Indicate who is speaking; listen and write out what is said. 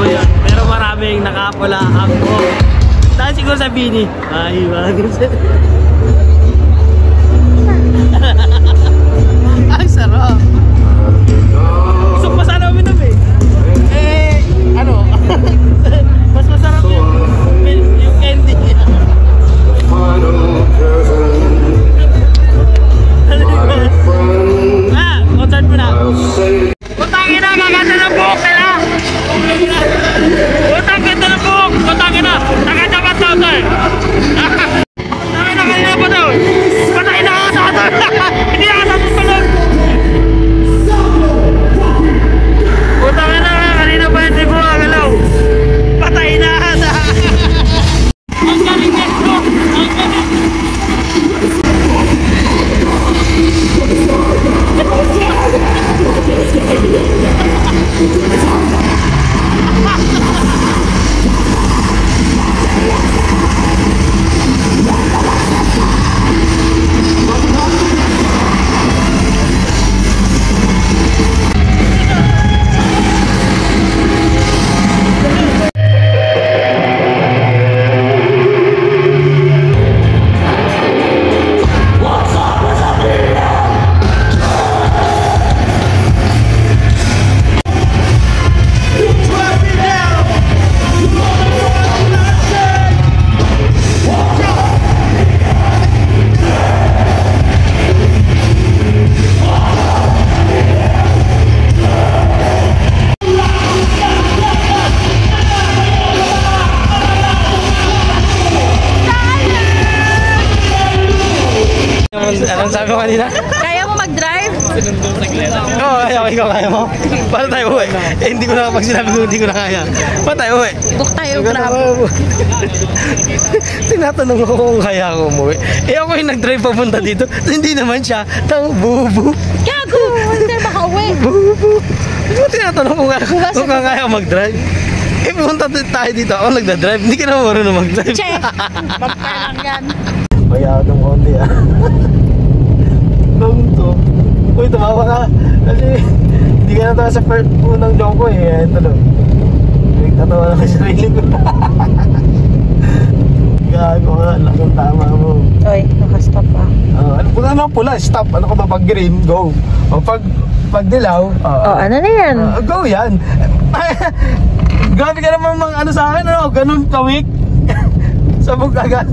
Speaker 1: mo yun. Pero maraming nakapula ang buhok. Dahil siguro sa Bini. Ay, bagay siya. Ang sarap. Gusto pa sana uminom eh. Ano? Mas masarap yung candy. Concert mo na. Putangin na, gaganda ng buhok nila. Putangin na ng buhok. Putangin na. Nagadapat na ito eh. Putangin na kanina pa daw. Putangin na sa ito. Hindi na sa ito lang. Putangin na kanina pa hindi ko agalaw. Patayin na. Ang galing nito. Ang galing. Anong sabi mo kanina?
Speaker 2: Kaya mo mag-drive?
Speaker 1: Oo, ikaw kaya mo. Paano tayo uwi? Hindi ko na kapag sinabi ko hindi ko na kaya. Paano tayo uwi?
Speaker 2: Book tayo, grab.
Speaker 1: Tinatanong ko kung kaya ako umuwi. Ako yung nag-drive papunta dito. Hindi naman siya. Bubu.
Speaker 2: Gago! Hindi makauwi.
Speaker 1: Bubu. Tinatanong ko kung kaya mag-drive. Pumunta tayo dito. Ako nagda-drive. Hindi ka naman marunong mag-drive.
Speaker 2: Che! Magpalang yan.
Speaker 1: Kaya itong konti to. Uy, tumawa ka. Kasi hindi ka na tayo sa first unang joke ko eh. Ito lang. Nagtatawa na kasi sarili ko. Gago ka. Laking tama mo.
Speaker 2: Uy, nakastop pa.
Speaker 1: Ano po naman pula? Stop. Ano ka ba? Pag green, go. O pag dilaw.
Speaker 2: Ano na yan?
Speaker 1: Go yan. Grabe ka naman mga ano sa akin. Ano? Ganun kawik. Sabog agad.